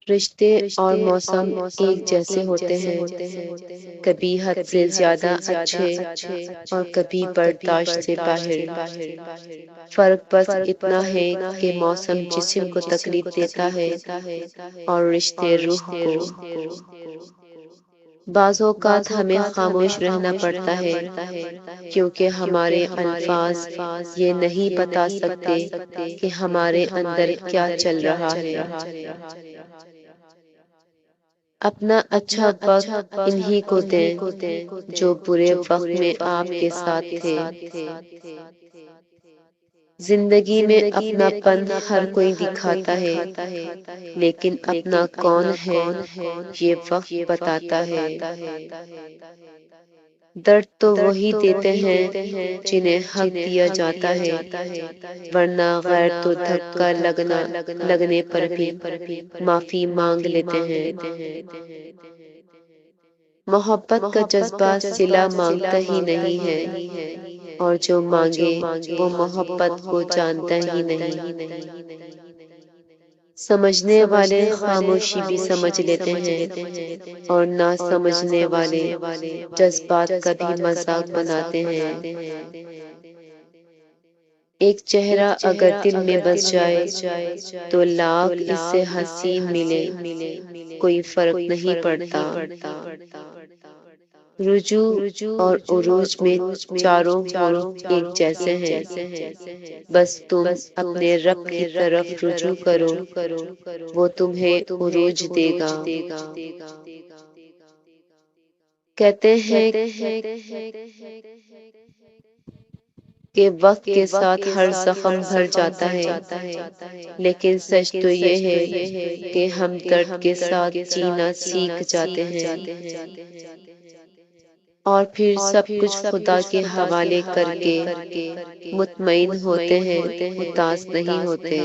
رشتے اور موسم ایک جیسے ہوتے ہیں، کبھی حد سے زیادہ اچھے اور کبھی برداشت سے باہر۔ فرق بس اتنا ہے کہ موسم جسم کو تکلیف دیتا ہے اور رشتے روح کو۔ بعض اوقات ہمیں خاموش رہنا پڑتا ہے کیونکہ ہمارے الفاظ یہ نہیں بتا سکتے کہ ہمارے اندر کیا چل رہا ہے۔ اپنا اچھا وقت انہی کو دیں جو برے وقت میں آپ کے ساتھ تھے۔ زندگی میں اپنا پن ہر کوئی دکھاتا ہے، لیکن اپنا کون ہے یہ وقت بتاتا ہے۔ درد تو وہی دیتے ہیں جنہیں حق دیا جاتا ہے، ورنہ غیر تو دھکا لگنے پر بھی معافی مانگ لیتے ہیں۔ محبت کا جذبہ صلہ مانگتا ہی نہیں ہے، اور جو مانگے وہ محبت کو جانتا ہی نہیں۔ سمجھنے والے خاموشی بھی سمجھ لیتے ہیں، اور نہ سمجھنے والے جذبات کا بھی مذاق بناتے ہیں۔ ایک چہرہ اگر دل میں بس جائے تو لاکھ اس سے حسین ملے، کوئی فرق نہیں پڑتا۔ رجوع اور عروج میں چاروں حروف ایک جیسے ہیں، بس تم اپنے رب کی طرف رجوع کرو، وہ تمہیں عروج دے گا۔ کہتے ہیں کہ وقت کے ساتھ ہر زخم بھر جاتا ہے، لیکن سچ تو یہ ہے کہ ہم درد کے ساتھ جینا سیکھ جاتے ہیں، اور پھر سب کچھ خدا کے حوالے کر کے مطمئن ہوتے ہیں، اداس نہیں ہوتے۔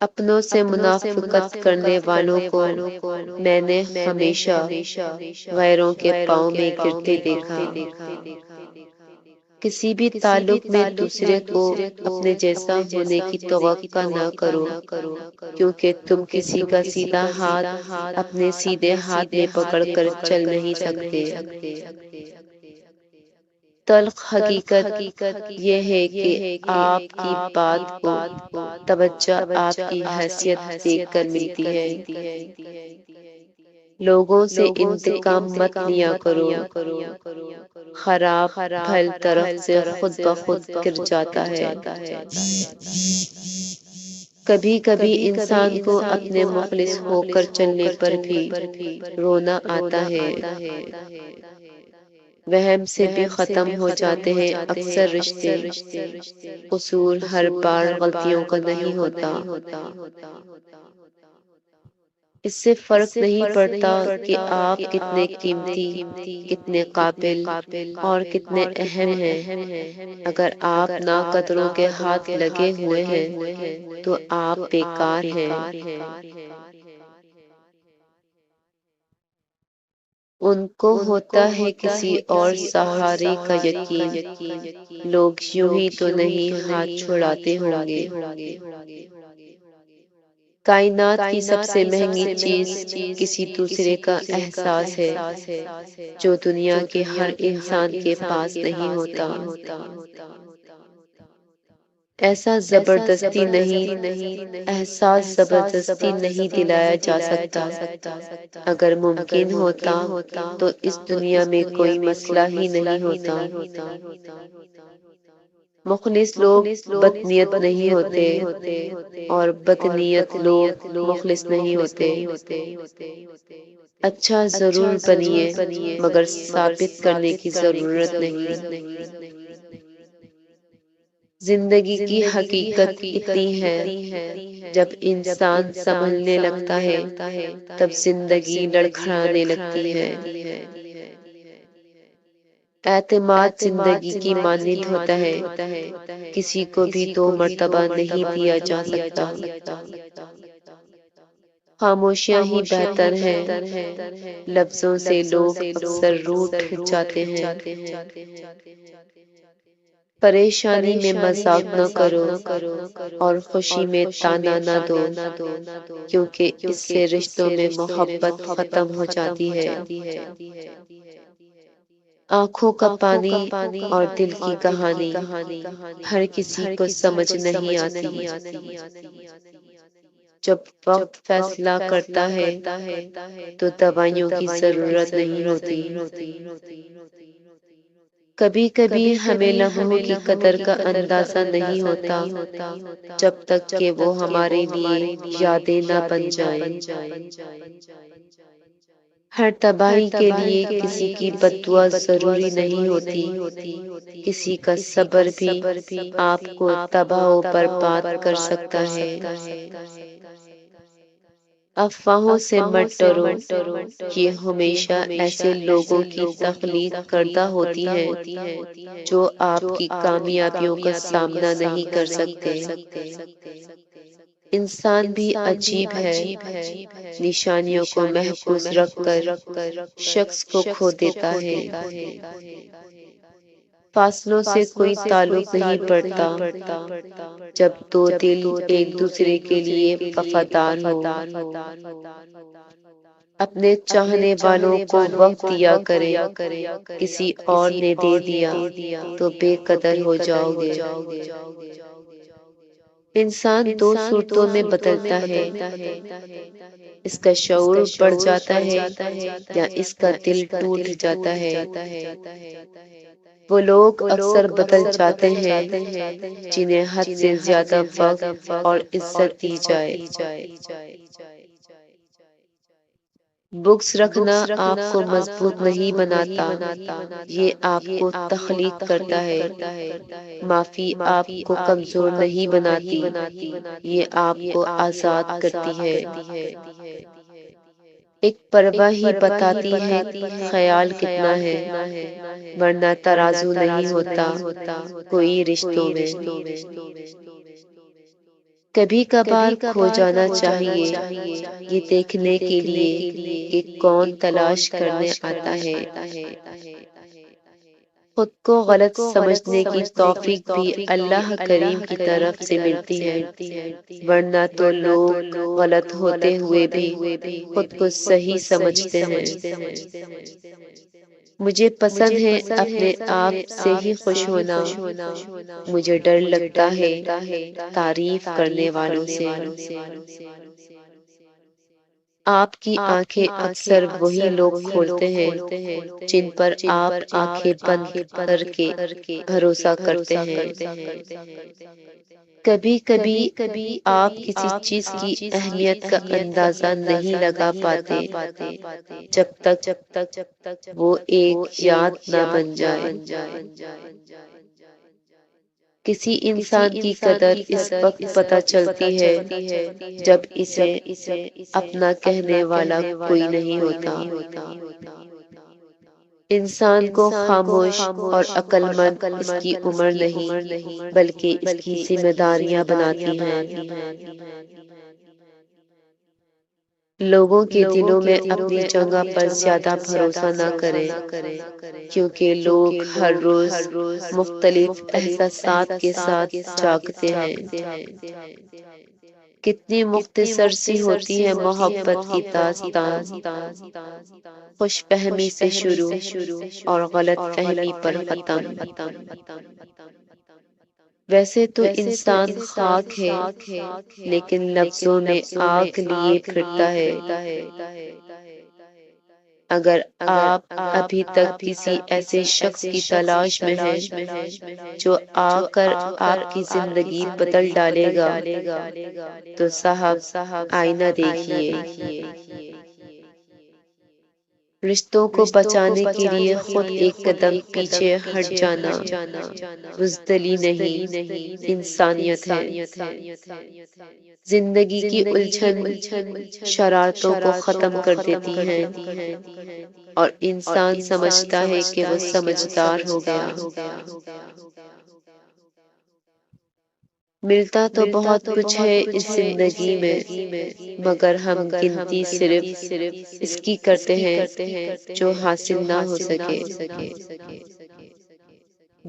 اپنوں سے منافقت کرنے والوں کو میں نے ہمیشہ غیروں کے پاؤں میں گرتے دیکھا۔ کسی بھی تعلق میں دوسرے کو اپنے جیسا ہونے کی توقع نہ کرو، کیونکہ تم کسی کا سیدھا ہاتھ اپنے سیدھے ہاتھ میں پکڑ کر چل نہیں سکتے۔ تلخ حقیقت یہ ہے کہ آپ کی بات کو توجہ آپ کی حیثیت دیکھ کر ملتی ہے۔ لوگوں سے انتقام مت لیا کرو، خراب پھل درخت سے خود بخود گر جاتا ہے۔ کبھی کبھی انسان کو اپنے مخلص ہو کر چلنے پر بھی رونا آتا ہے۔ وہم سے بھی ختم ہو جاتے ہیں اکثر رشتے، قصور ہر بار غلطیوں کا نہیں ہوتا۔ اس سے فرق نہیں پڑتا کہ آپ کتنے قیمتی، کتنے قابل اور کتنے اہم ہیں، اگر آپ ناقدروں کے ہاتھ لگے ہوئے ہیں تو آپ بیکار ہیں۔ ان کو ہوتا ہے کسی اور سہارے کا یقین، لوگ یوں ہی تو نہیں ہاتھ چھڑاتے ہوں گے۔ کائنات کی سب سے مہنگی چیز کسی دوسرے کا احساس ہے، جو دنیا کے ہر انسان کے پاس نہیں ہوتا۔ ایسا زبردستی نہیں، احساس زبردستی نہیں دلایا جا سکتا۔ اگر ممکن ہوتا تو اس دنیا میں کوئی مسئلہ ہی نہیں ہوتا۔ مخلص لوگ بدنیت نہیں ہوتے، اور بدنیت لوگ مخلص نہیں ہوتے۔ اچھا ضرور بنیے، مگر ثابت کرنے کی ضرورت نہیں۔ زندگی کی حقیقت اتنی ہے، جب انسان سنبھلنے لگتا ہے تب زندگی لڑکھڑانے لگتی ہے۔ اعتماد زندگی کی مانند ہوتا ہے، کسی کو بھی دو مرتبہ نہیں دیا جا سکتا۔ خاموشیاں ہی بہتر ہیں، لفظوں سے لوگ اکثر روٹھ جاتے ہیں۔ پریشانی میں مذاق نہ کرو اور خوشی میں تانا نہ دو، کیونکہ اس سے رشتوں میں محبت ختم ہو جاتی ہے۔ آنکھوں کا پانی اور دل کی کہانی ہر کسی کو سمجھ نہیں آتی۔ جب وقت فیصلہ کرتا ہے تو دوائیوں کی ضرورت نہیں ہوتی۔ کبھی کبھی ہمیں لمحوں کی قدر کا اندازہ نہیں ہوتا جب تک کہ وہ ہمارے لیے یادیں نہ بن جائیں۔ ہر تباہی کے لیے کسی کی بد دعا ضروری نہیں ہوتی، کسی کا صبر بھی آپ کو تباہ و برباد کر سکتا ہے۔ افواہوں سے مت ڈرو، یہ ہمیشہ ایسے لوگوں کی تخلیق کردہ ہوتی ہیں جو آپ کی کامیابیوں کا سامنا نہیں کر سکتے۔ انسان بھی عجیب ہے، نشانیوں کو محفوظ رکھ کر شخص کو کھو دیتا ہے۔ فاصلوں سے کوئی تعلق نہیں پڑتا جب دو دل ایک دوسرے کے لیے وفادار ہو۔ اپنے چاہنے والوں کو وقت دیا کریں، کسی اور نے دے دیا تو بے قدر ہو جاؤ گے۔ انسان دو صورتوں میں بدلتا ہے، اس کا شعور بڑھ جاتا ہے یا اس کا دل ٹوٹ جاتا ہے۔ وہ لوگ اکثر بدل جاتے ہیں جنہیں حد سے زیادہ وقت اور عزت دی جائے۔ بغض رکھنا آپ کو مضبوط نہیں بناتا، یہ آپ کو تخلیق کرتا ہے۔ معافی آپ کو کمزور نہیں بناتی، یہ آپ کو آزاد کرتی ہے۔ ایک پرواہ ہی بتاتی ہے خیال کتنا ہے، ورنہ ترازو نہیں ہوتا کوئی رشتوں میں۔ کبھی کبھار کھو جانا چاہیے، یہ دیکھنے کے لیے کہ کون تلاش کرنے آتا ہے۔ خود کو غلط سمجھنے کی توفیق بھی اللہ کریم کی طرف سے ملتی ہے، ورنہ تو لوگ غلط ہوتے ہوئے بھی خود کو صحیح سمجھتے ہیں۔ مجھے پسند ہے اپنے آپ سے ہی خوش ہونا، مجھے ڈر لگتا ہے تعریف کرنے والوں سے۔ آپ کی آنکھیں اکثر وہی لوگ کھولتے ہیں جن پر آپ آنکھیں بند کر کے بھروسہ کرتے ہیں۔ کبھی کبھی آپ کسی چیز کی اہمیت کا اندازہ نہیں لگا پاتے جب تک وہ ایک یاد نہ بن جائے۔ کسی انسان کی قدر اس وقت پتہ چلتی ہے جب اسے اپنا کہنے والا کوئی نہیں ہوتا۔ انسان کو خاموش اور عقل مند اس کی عمر نہیں بلکہ اس کی ذمہ داریاں بناتی ہیں۔ لوگوں کے دلوں میں اپنی جگہ پر زیادہ بھروسہ نہ کریں، کیونکہ لوگ ہر روز مختلف احساسات کے ساتھ جاگتے ہیں۔ کتنی مختصر سی ہوتی ہے محبت کی داستان، خوش فہمی سے شروع اور غلط فہمی پر ختم۔ ویسے تو انسان خاک ہے لیکن لفظوں میں آگ لیے پھرتا ہے۔ اگر آپ ابھی تک کسی ایسے شخص کی تلاش میں ہیں جو آ کر آپ کی زندگی بدل ڈالے گا تو صاحب آئینہ دیکھیے۔ رشتوں کو بچانے کے لیے خود ایک قدم پیچھے ہٹ جانا بزدلی نہیں، انسانیت ہے۔ زندگی کی الجھن شرارتوں کو ختم کر دیتی ہے اور انسان سمجھتا ہے کہ وہ سمجھدار ہو گیا۔ ملتا تو بہت کچھ ہے اس زندگی میں، مگر ہم گنتی صرف اس کی کرتے ہیں جو حاصل نہ ہو سکے۔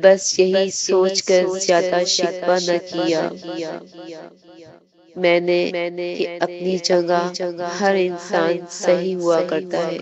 بس یہی سوچ کر زیادہ شکوہ نہ کیا میں نے کہ اپنی جگہ ہر انسان صحیح ہوا کرتا ہے